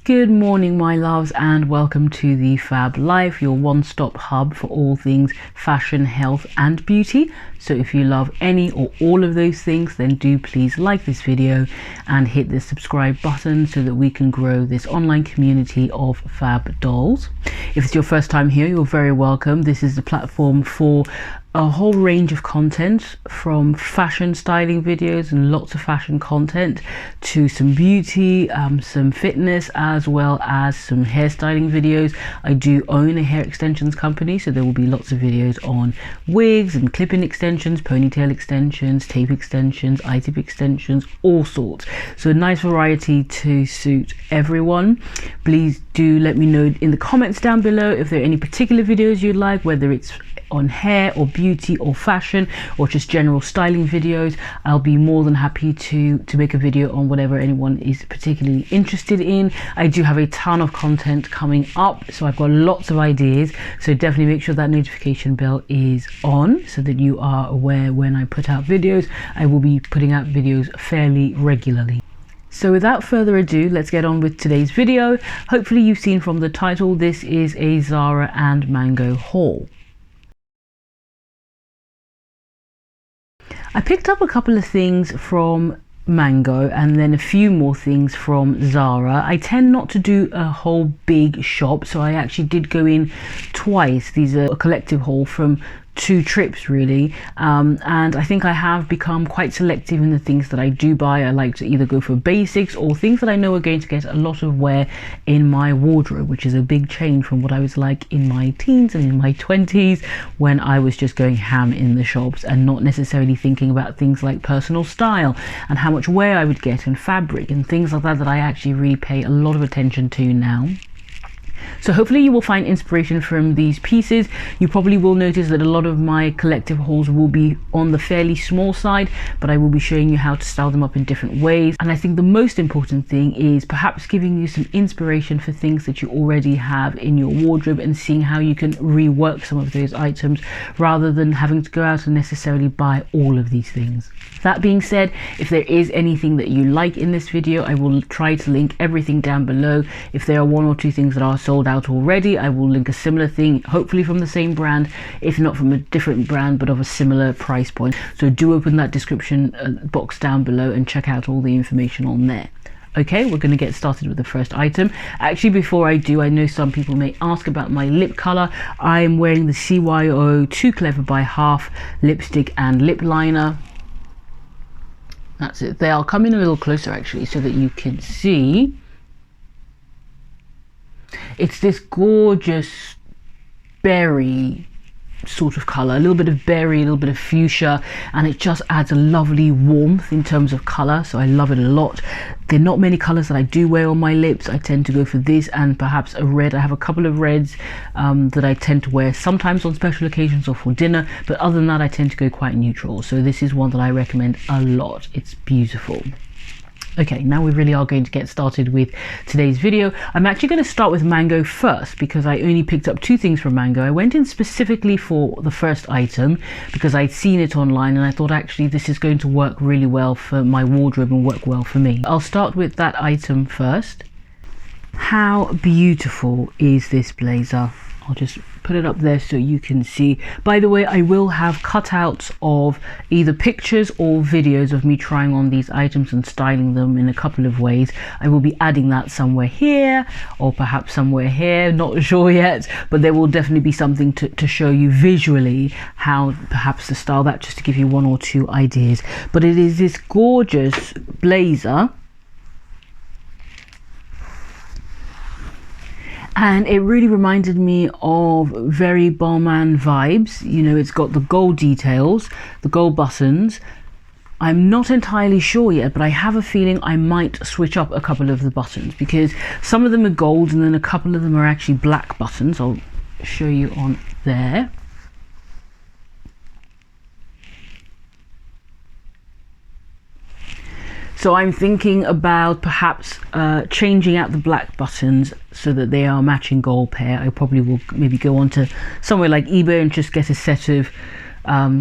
Good morning, my loves, and welcome to the Fhab Life, your one-stop hub for all things fashion, health and beauty. So if you love any or all of those things, then do please like this video and hit the subscribe button so that we can grow this online community of Fhab dolls. If it's your first time here, you're very welcome. This is the platform for a whole range of content, from fashion styling videos and lots of fashion content to some beauty, some fitness, as well as some hairstyling videos. I do own a hair extensions company, so there will be lots of videos on wigs and clip-in extensions, ponytail extensions, tape extensions, eye-tip extensions, all sorts. So a nice variety to suit everyone. Please do let me know in the comments down below if there are any particular videos you'd like, whether it's on hair or beauty or fashion or just general styling videos. I'll be more than happy to make a video on whatever anyone is particularly interested in. I do have a ton of content coming up, so I've got lots of ideas, so definitely make sure that notification bell is on so that you are aware when I put out videos. I will be putting out videos fairly regularly. So without further ado, let's get on with today's video. Hopefully you've seen from the title, this is a Zara and Mango haul. I picked up a couple of things from Mango and then a few more things from Zara. I tend not to do a whole big shop, so I actually did go in twice. These are a collective haul from 2 trips really, and I think I have become quite selective in the things that I do buy. I like to either go for basics or things that I know are going to get a lot of wear in my wardrobe, which is a big change from what I was like in my teens and in my 20s, when I was just going ham in the shops and not necessarily thinking about things like personal style and how much wear I would get and fabric and things like that I actually really pay a lot of attention to now. So hopefully you will find inspiration from these pieces. You probably will notice that a lot of my collective hauls will be on the fairly small side, but I will be showing you how to style them up in different ways. And I think the most important thing is perhaps giving you some inspiration for things that you already have in your wardrobe and seeing how you can rework some of those items rather than having to go out and necessarily buy all of these things. That being said, if there is anything that you like in this video, I will try to link everything down below. If there are 1 or 2 things that are sold out already, I will link a similar thing, hopefully from the same brand, if not from a different brand but of a similar price point. So do open that description box down below and check out all the information on there. Okay, we're going to get started with the first item. Actually, before I do, I know some people may ask about my lip color. I'm wearing the CYO Too Clever by Half lipstick and lip liner. That's it there. I'll come in a little closer actually so that you can see. It's this gorgeous berry sort of color, a little bit of berry, a little bit of fuchsia, and it just adds a lovely warmth in terms of color, so I love it a lot. There are not many colors that I do wear on my lips. I tend to go for this and perhaps a red. I have a couple of reds that I tend to wear sometimes on special occasions or for dinner, but other than that I tend to go quite neutral. So this is one that I recommend a lot. It's beautiful. Okay, now we really are going to get started with today's video. I'm actually going to start with Mango first because I only picked up 2 things from Mango. I went in specifically for the first item because I'd seen it online and I thought actually this is going to work really well for my wardrobe and work well for me. I'll start with that item first. How beautiful is this blazer? I'll just put it up there so you can see. By the way, I will have cutouts of either pictures or videos of me trying on these items and styling them in a couple of ways. I will be adding that somewhere here or perhaps somewhere here, not sure yet, but there will definitely be something to show you visually how perhaps to style that, just to give you 1 or 2 ideas. But it is this gorgeous blazer. And it really reminded me of very Balmain vibes. You know, it's got the gold details, the gold buttons. I'm not entirely sure yet, but I have a feeling I might switch up a couple of the buttons because some of them are gold and then a couple of them are actually black buttons. I'll show you on there. So I'm thinking about perhaps changing out the black buttons so that they are matching gold pair. I probably will maybe go on to somewhere like eBay and just get a set of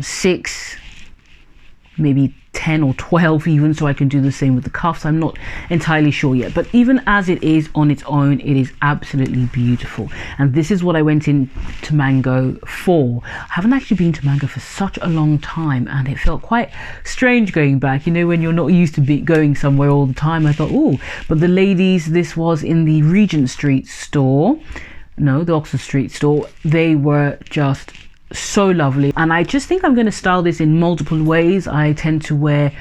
6 maybe 10 or 12 even, so I can do the same with the cuffs. I'm not entirely sure yet, but even as it is on its own, it is absolutely beautiful. And this is what I went into Mango for. I haven't actually been to Mango for such a long time, and it felt quite strange going back, you know, when you're not used to going somewhere all the time. I thought, oh, but the ladies, this was in the Regent Street store, no, the Oxford Street store. They were just so lovely, and I just think I'm going to style this in multiple ways. I tend to wear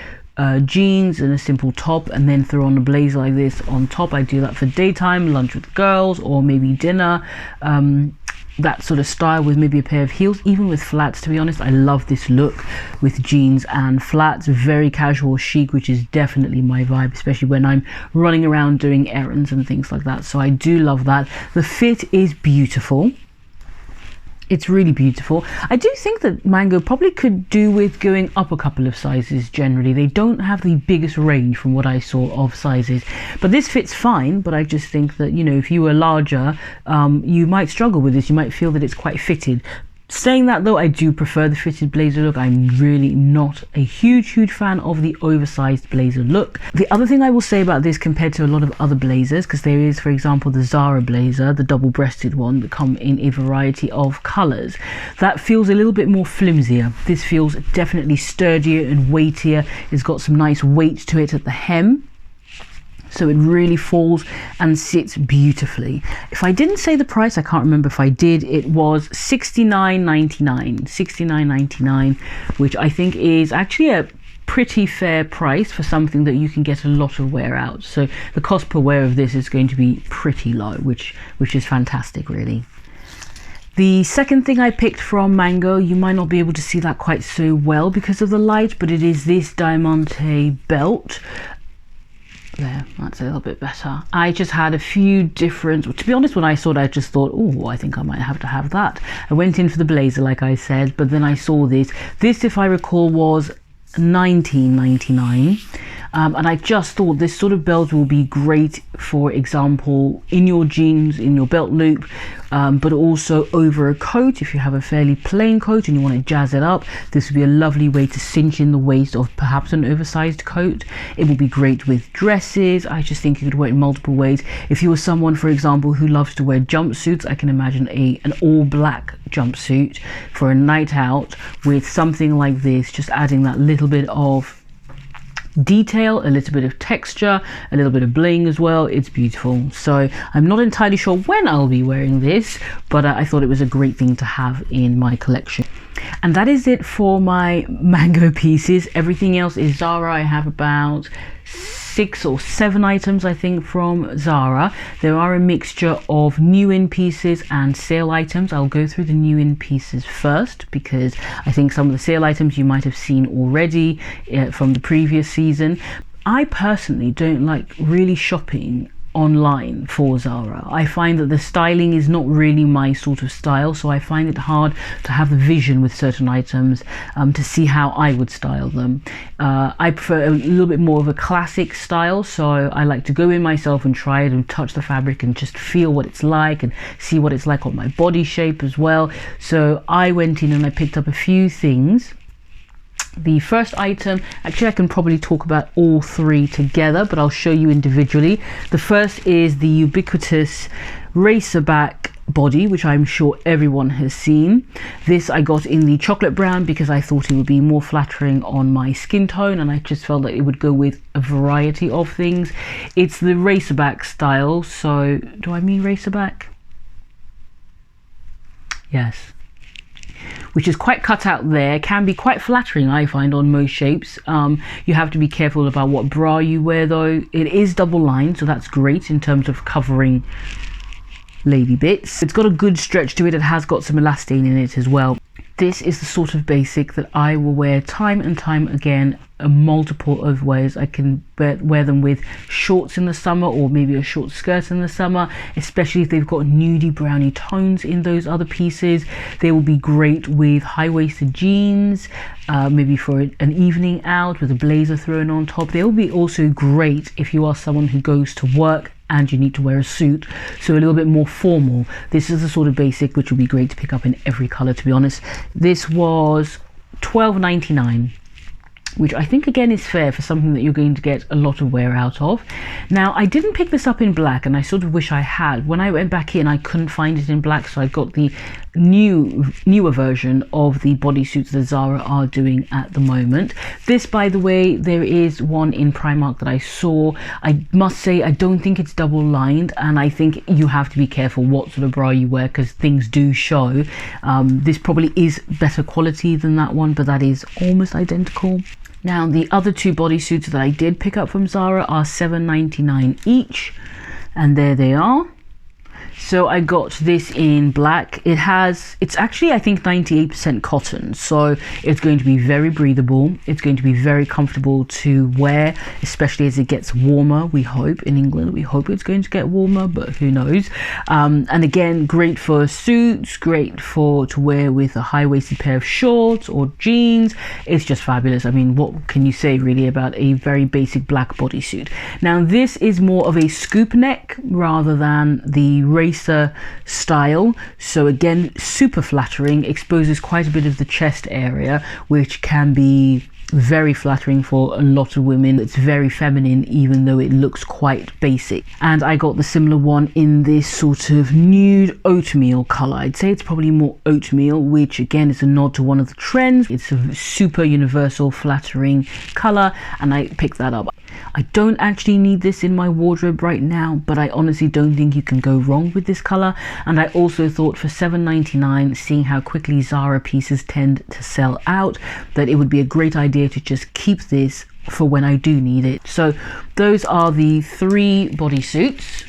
jeans and a simple top, and then throw on a blazer like this on top. I do that for daytime, lunch with girls, or maybe dinner, that sort of style, with maybe a pair of heels, even with flats. To be honest, I love this look with jeans and flats. Very casual chic, which is definitely my vibe, especially when I'm running around doing errands and things like that. So I do love that. The fit is beautiful. It's really beautiful. I do think that Mango probably could do with going up a couple of sizes. Generally, they don't have the biggest range from what I saw of sizes, but this fits fine. But I just think that, you know, if you were larger, you might struggle with this. You might feel that it's quite fitted. Saying that though, I do prefer the fitted blazer look. I'm really not a huge fan of the oversized blazer look. The other thing I will say about this compared to a lot of other blazers, because there is, for example, the Zara blazer, the double-breasted one that come in a variety of colors, that feels a little bit more flimsier. This feels definitely sturdier and weightier. It's got some nice weight to it at the hem, so it really falls and sits beautifully. If I didn't say the price, I can't remember if I did, it was $69.99, $69.99, which I think is actually a pretty fair price for something that you can get a lot of wear out. So the cost per wear of this is going to be pretty low, which is fantastic, really. The second thing I picked from Mango, you might not be able to see that quite so well because of the light, but it is this diamante belt. There, that's a little bit better. I just had a few different, to be honest, when I saw it, I just thought, oh, I think I might have to have that. I went in for the blazer, like I said, but then I saw this. This, if I recall, was $19.99. And I just thought this sort of belt will be great, for example, in your jeans, in your belt loop, but also over a coat. If you have a fairly plain coat and you want to jazz it up, this would be a lovely way to cinch in the waist of perhaps an oversized coat. It will be great with dresses. I just think you could wear it in multiple ways. If you were someone, for example, who loves to wear jumpsuits, I can imagine an all black jumpsuit for a night out with something like this, just adding that little bit of detail, a little bit of texture, a little bit of bling as well. It's beautiful. So I'm not entirely sure when I'll be wearing this, but I thought it was a great thing to have in my collection. And that is it for my Mango pieces. Everything else is Zara. I have about 6 or 7 items, I think, from Zara. There are a mixture of new in pieces and sale items. I'll go through the new in pieces first, because I think some of the sale items you might have seen already from the previous season. I personally don't like really shopping online for Zara. I find that the styling is not really my sort of style, so I find it hard to have the vision with certain items to see how I would style them. I prefer a little bit more of a classic style, so I like to go in myself and try it and touch the fabric and just feel what it's like and see what it's like on my body shape as well. So I went in and I picked up a few things. The first item, actually I can probably talk about all 3 together, but I'll show you individually. The first is the ubiquitous racerback body, which I'm sure everyone has seen. This I got in the chocolate brown because I thought it would be more flattering on my skin tone, and I just felt that it would go with a variety of things. It's the racerback style, so do I mean racerback? Yes. Which is quite cut out there, can be quite flattering, I find, on most shapes. You have to be careful about what bra you wear though. It is double lined, so that's great in terms of covering lady bits. It's got a good stretch to it. It has got some elastane in it as well. This is the sort of basic that I will wear time and time again, a multiple of ways. I can wear them with shorts in the summer, or maybe a short skirt in the summer, especially if they've got nudie brownie tones in those other pieces. They will be great with high-waisted jeans, maybe for an evening out with a blazer thrown on top. They will be also great if you are someone who goes to work and you need to wear a suit, so a little bit more formal. This is the sort of basic which will be great to pick up in every color, to be honest. This was $12.99. which I think again is fair for something that you're going to get a lot of wear out of. Now, I didn't pick this up in black, and I sort of wish I had. When I went back in, I couldn't find it in black, so I got the newer version of the bodysuits that Zara are doing at the moment. This, by the way, there is one in Primark that I saw. I must say, I don't think it's double lined, and I think you have to be careful what sort of bra you wear, because things do show. This probably is better quality than that one, but that is almost identical. Now, the other two bodysuits that I did pick up from Zara are $7.99 each, and there they are. So I got this in black. It's actually, I think, 98% cotton, so it's going to be very breathable. It's going to be very comfortable to wear, especially as it gets warmer. We hope in England, we hope it's going to get warmer, but who knows. And again, great for suits, great to wear with a high-waisted pair of shorts or jeans. It's just fabulous. I mean, what can you say really about a very basic black bodysuit? Now, this is more of a scoop neck rather than the racer style, so again, super flattering, exposes quite a bit of the chest area, which can be very flattering for a lot of women. It's very feminine, even though it looks quite basic. And I got the similar one in this sort of nude oatmeal color. I'd say it's probably more oatmeal, which again is a nod to one of the trends. It's a super universal flattering color, and I picked that up. I don't actually need this in my wardrobe right now, but I honestly don't think you can go wrong with this color. And I also thought for $7.99, seeing how quickly Zara pieces tend to sell out, that it would be a great idea to just keep this for when I do need it. So those are the three bodysuits: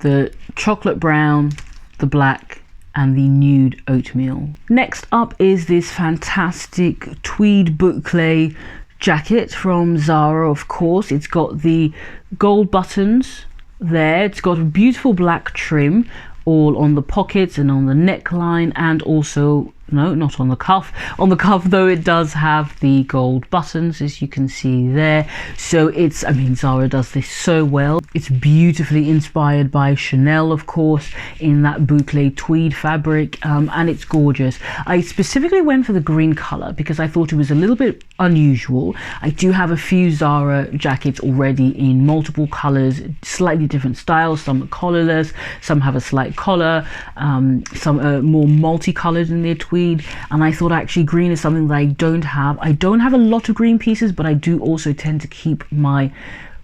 the chocolate brown, the black, and the nude oatmeal. Next up is this fantastic tweed boucle jacket from Zara, of course. It's got the gold buttons there. It's got a beautiful black trim all on the pockets and on the neckline, and also, no, not on the cuff. On the cuff, though, it does have the gold buttons, as you can see there. So it's, I mean, Zara does this so well. It's beautifully inspired by Chanel, of course, in that boucle tweed fabric, and it's gorgeous. I specifically went for the green color because I thought it was a little bit unusual. I do have a few Zara jackets already in multiple colors, slightly different styles. Some are collarless, some have a slight collar, some are more multicolored in their tweed, and I thought actually green is something that I don't have. I don't have a lot of green pieces, but I do also tend to keep my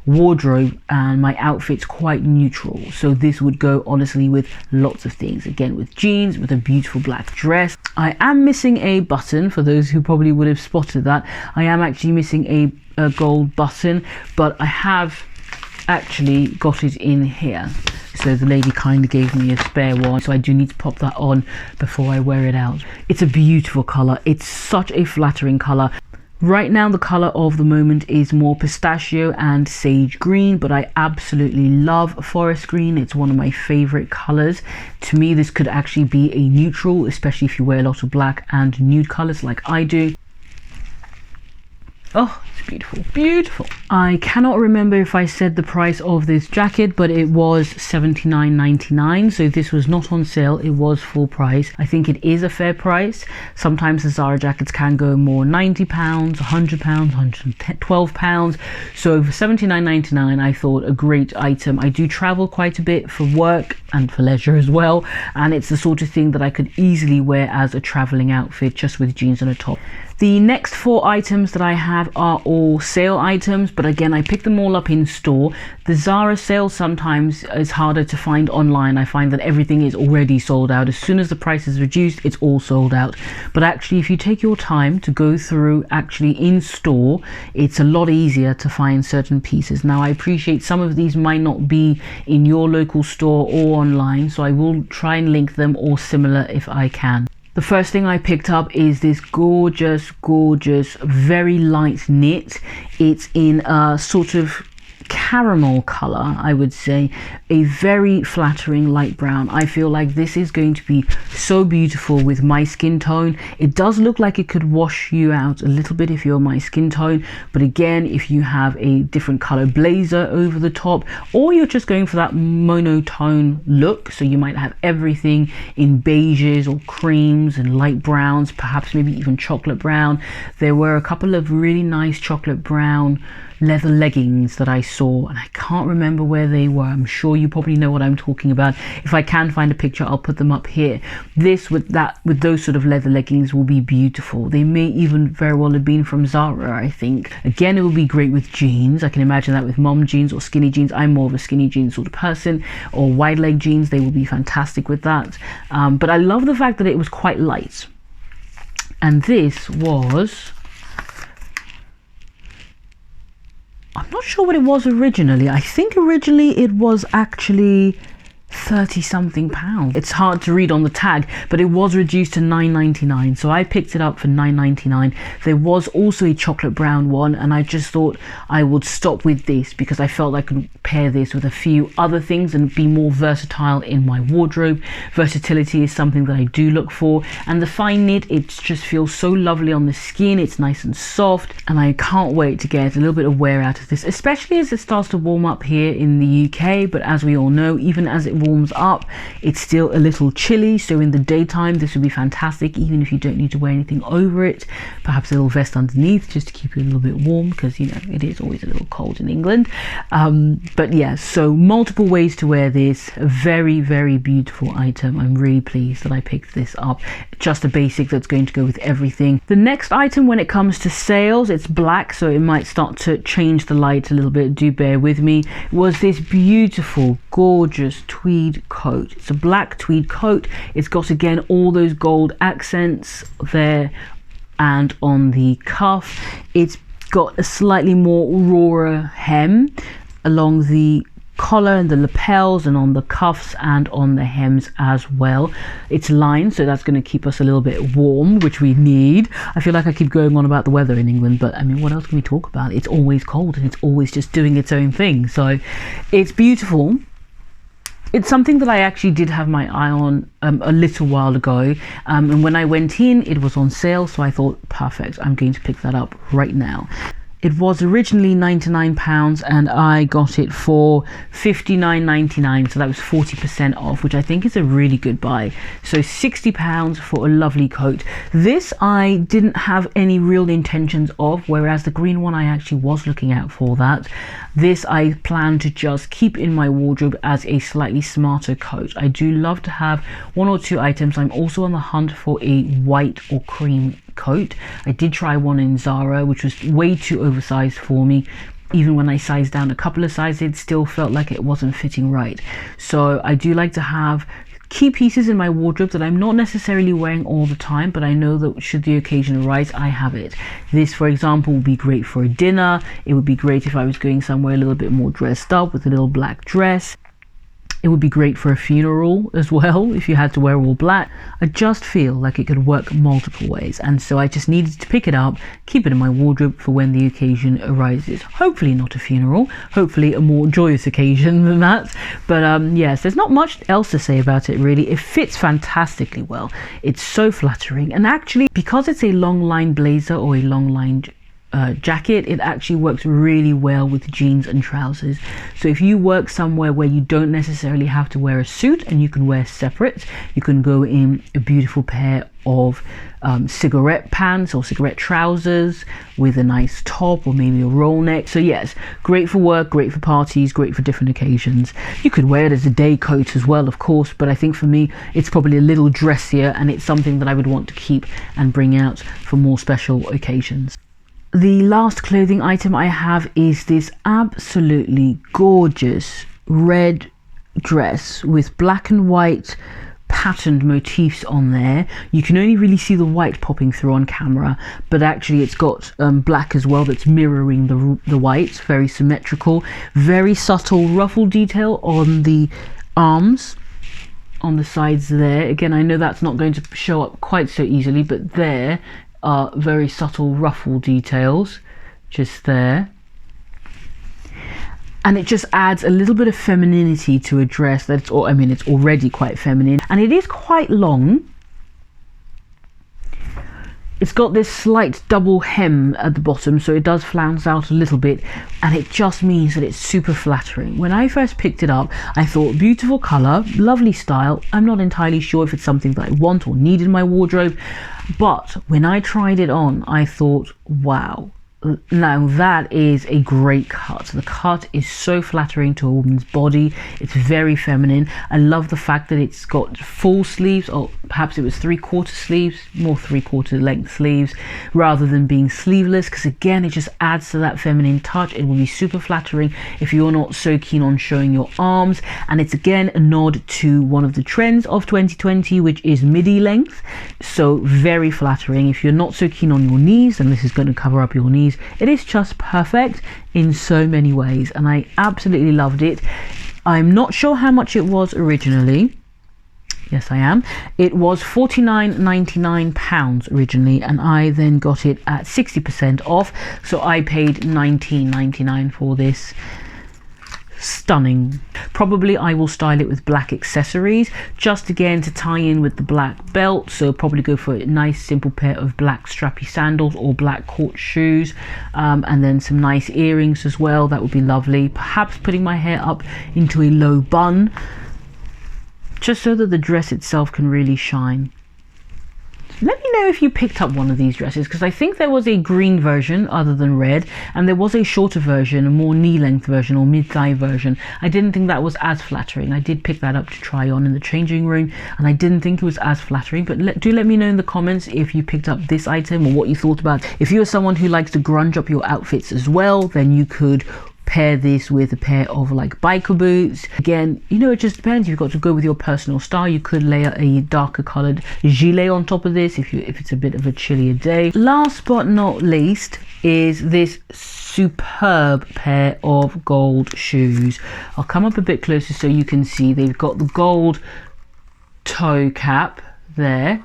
wardrobe and my outfits quite neutral, so this would go honestly with lots of things. Again, with jeans, with a beautiful black dress. I am missing a button, for those who probably would have spotted that. I am actually missing a gold button, but I have actually got it in here. So the lady kind of gave me a spare one, so I do need to pop that on before I wear it out. It's a beautiful color. It's such a flattering color. Right now, the color of the moment is more pistachio and sage green, but I absolutely love forest green. It's one of my favorite colors. To me, this could actually be a neutral, especially if you wear a lot of black and nude colors like I do. Oh, it's beautiful, beautiful. I cannot remember if I said the price of this jacket, but it was $79.99. So this was not on sale, it was full price. I think it is a fair price. Sometimes the Zara jackets can go more, £90, £100, £112. So for $79.99, I thought a great item. I do travel quite a bit for work and for leisure as well, and it's the sort of thing that I could easily wear as a traveling outfit, just with jeans and a top. The next four items that I have are all sale items, but again, I pick them all up in store. The Zara sale sometimes is harder to find online. I find that everything is already sold out. As soon as the price is reduced, it's all sold out. But actually, if you take your time to go through actually in store, it's a lot easier to find certain pieces. Now, I appreciate some of these might not be in your local store or online, so I will try and link them or similar if I can. The first thing I picked up is this gorgeous, gorgeous, very light knit. It's in a sort of caramel color, I would say, a very flattering light brown. I feel like this is going to be so beautiful with my skin tone. It does look like it could wash you out a little bit if you're my skin tone, but again, if you have a different color blazer over the top, or you're just going for that monotone look, so you might have everything in beiges or creams and light browns, perhaps maybe even chocolate brown. There were a couple of really nice chocolate brown leather leggings that I saw, and I can't remember where they were. I'm sure you probably know what I'm talking about. If I can find a picture, I'll put them up here. This with those sort of leather leggings will be beautiful. They may even very well have been from Zara, I think. Again, it will be great with jeans. I can imagine that with mom jeans or skinny jeans. I'm more of a skinny jeans sort of person, or wide leg jeans. They will be fantastic with that. But I love the fact that it was quite light. And this was, I'm not sure what it was originally. I think originally it was actually 30 something pounds. It's hard to read on the tag, but it was reduced to £9.99, so I picked it up for £9.99. There was also a chocolate brown one, and I just thought I would stop with this because I felt I could pair this with a few other things and be more versatile in my wardrobe. Versatility is something that I do look for, and the fine knit, it just feels so lovely on the skin. It's nice and soft, and I can't wait to get a little bit of wear out of this, especially as it starts to warm up here in the UK. But as we all know, even as it warms up, it's still a little chilly, so in the daytime this would be fantastic, even if you don't need to wear anything over it. Perhaps a little vest underneath just to keep you a little bit warm, because you know it is always a little cold in England. But yeah, so multiple ways to wear this. A very, very beautiful item. I'm really pleased that I picked this up. Just a basic that's going to go with everything. The next item, when it comes to sales, it's black, so it might start to change the light a little bit, do bear with me, was this beautiful gorgeous tweed coat. It's a black tweed coat. It's got again all those gold accents there and on the cuff. It's got a slightly more rawer hem along the collar and the lapels, and on the cuffs and on the hems as well. It's lined, so that's going to keep us a little bit warm, which we need. I feel like I keep going on about the weather in England, but I mean, what else can we talk about? It's always cold and it's always just doing its own thing. So it's beautiful. It's something that I actually did have my eye on a little while ago, and when I went in, it was on sale, so I thought, perfect, I'm going to pick that up right now. It was originally £99 and I got it for £59.99, so that was 40% off, which I think is a really good buy. So £60 for a lovely coat. This I didn't have any real intentions of, whereas the green one I actually was looking out for that. This I plan to just keep in my wardrobe as a slightly smarter coat. I do love to have one or two items. I'm also on the hunt for a white or cream coat. I did try one in Zara, which was way too oversized for me. Even when I sized down a couple of sizes, it still felt like it wasn't fitting right. So I do like to have key pieces in my wardrobe that I'm not necessarily wearing all the time, but I know that should the occasion arise, I have it. This, for example, would be great for a dinner. It would be great if I was going somewhere a little bit more dressed up with a little black dress. It would be great for a funeral as well, if you had to wear all black. I just feel like it could work multiple ways, and so I just needed to pick it up, keep it in my wardrobe for when the occasion arises. Hopefully not a funeral, hopefully a more joyous occasion than that. But yes, there's not much else to say about it really. It fits fantastically well. It's so flattering, and actually, because it's a long line blazer or a long line jacket, it actually works really well with jeans and trousers. So if you work somewhere where you don't necessarily have to wear a suit and you can wear separate, you can go in a beautiful pair of cigarette pants or cigarette trousers with a nice top or maybe a roll neck. So yes, great for work, great for parties, great for different occasions. You could wear it as a day coat as well, of course, but I think for me it's probably a little dressier, and it's something that I would want to keep and bring out for more special occasions. The last clothing item I have is this absolutely gorgeous red dress with black and white patterned motifs on there. You can only really see the white popping through on camera, but actually it's got black as well that's mirroring the white. Very symmetrical, very subtle ruffle detail on the arms, on the sides there. Again, I know that's not going to show up quite so easily, but there are very subtle ruffle details just there. and it just adds a little bit of femininity to a dress that's, I mean, it's already quite feminine, and it is quite long. It's got this slight double hem at the bottom, so it does flounce out a little bit, and it just means that it's super flattering. When I first picked it up, I thought beautiful color, lovely style. I'm not entirely sure if it's something that I want or need in my wardrobe, but when I tried it on, I thought, wow. Now that is a great cut. The cut is so flattering to a woman's body. It's very feminine. I love the fact that it's got full sleeves, or perhaps it was 3/4 sleeves, more 3/4 length sleeves, rather than being sleeveless, because again, it just adds to that feminine touch. It will be super flattering if you're not so keen on showing your arms, and it's again a nod to one of the trends of 2020, which is midi length. So very flattering. If you're not so keen on your knees, and this is going to cover up your knees, it is just perfect in so many ways, and I absolutely loved it. I'm not sure how much it was originally. Yes, I am. It was £49.99 originally, and I then got it at 60% off, so I paid £19.99 for this. Stunning. Probably I will style it with black accessories, just again to tie in with the black belt, so probably go for a nice simple pair of black strappy sandals or black court shoes, and then some nice earrings as well. That would be lovely. Perhaps putting my hair up into a low bun, just so that the dress itself can really shine. Let me know if you picked up one of these dresses, because I think there was a green version other than red, and there was a shorter version, a more knee-length version or mid-thigh version. I didn't think that was as flattering. I did pick that up to try on in the changing room, and I didn't think it was as flattering, but do let me know in the comments if you picked up this item or what you thought about it. If you're someone who likes to grunge up your outfits as well, then you could pair this with a pair of like biker boots. Again, you know, it just depends. You've got to go with your personal style. You could layer a darker colored gilet on top of this if it's a bit of a chillier day. Last but not least is this superb pair of gold shoes. I'll come up a bit closer so you can see. They've got the gold toe cap there,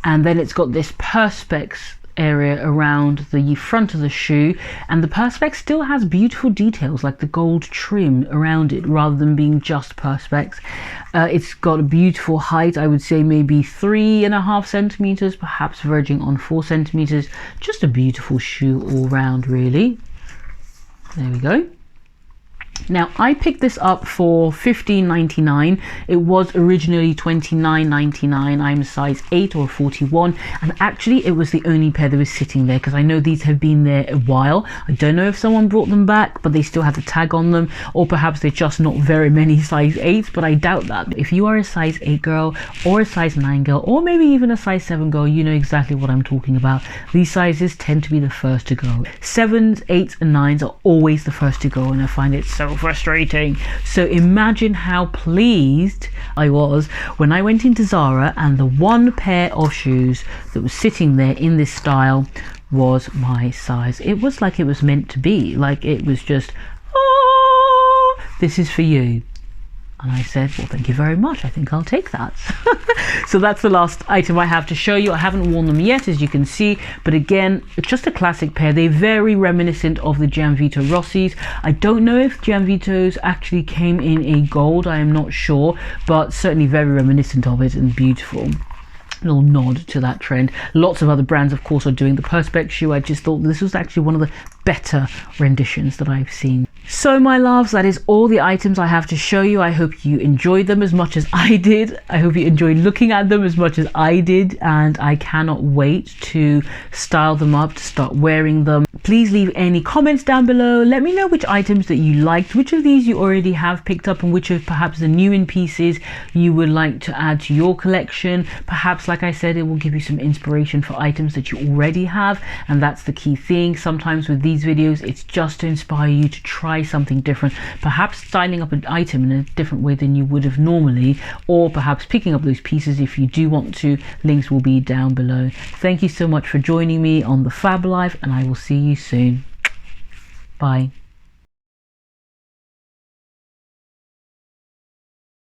and then it's got this perspex area around the front of the shoe, and the perspex still has beautiful details like the gold trim around it rather than being just perspex. It's got a beautiful height, I would say maybe 3.5 centimeters, perhaps verging on 4 centimeters. Just a beautiful shoe all round, really. There we go. Now I picked this up for $15.99. It was originally $29.99. I'm a size 8 or 41, and actually it was the only pair that was sitting there, because I know these have been there a while. I don't know if someone brought them back, but they still had the tag on them, or perhaps they're just not very many size 8s, but I doubt that. If you are a size 8 girl or a size 9 girl, or maybe even a size 7 girl, you know exactly what I'm talking about. These sizes tend to be the first to go. 7s, 8s and 9s are always the first to go, and I find it so frustrating. So imagine how pleased I was when I went into Zara and the one pair of shoes that was sitting there in this style was my size. It was like it was meant to be. Like it was just, oh, this is for you. And I said, well, thank you very much. I think I'll take that. So that's the last item I have to show you. I haven't worn them yet, as you can see. But again, it's just a classic pair. They're very reminiscent of the Gianvito Rossi's. I don't know if Gianvito's actually came in a gold. I am not sure. But certainly very reminiscent of it and beautiful. Little nod to that trend. Lots of other brands, of course, are doing the perspex shoe. I just thought this was actually one of the better renditions that I've seen. So my loves, that is all the items I have to show you. I hope you enjoyed them as much as I did. I hope you enjoyed looking at them as much as I did, and I cannot wait to style them up, to start wearing them. Please leave any comments down below. Let me know which items that you liked, which of these you already have picked up, and which of perhaps the new in pieces you would like to add to your collection. Perhaps, like I said, it will give you some inspiration for items that you already have, and that's the key thing. Sometimes with these videos, it's just to inspire you to try something different, perhaps styling up an item in a different way than you would have normally, or perhaps picking up those pieces if you do want to. Links will be down below. Thank you so much for joining me on the Fhab Life, and I will see you soon. Bye.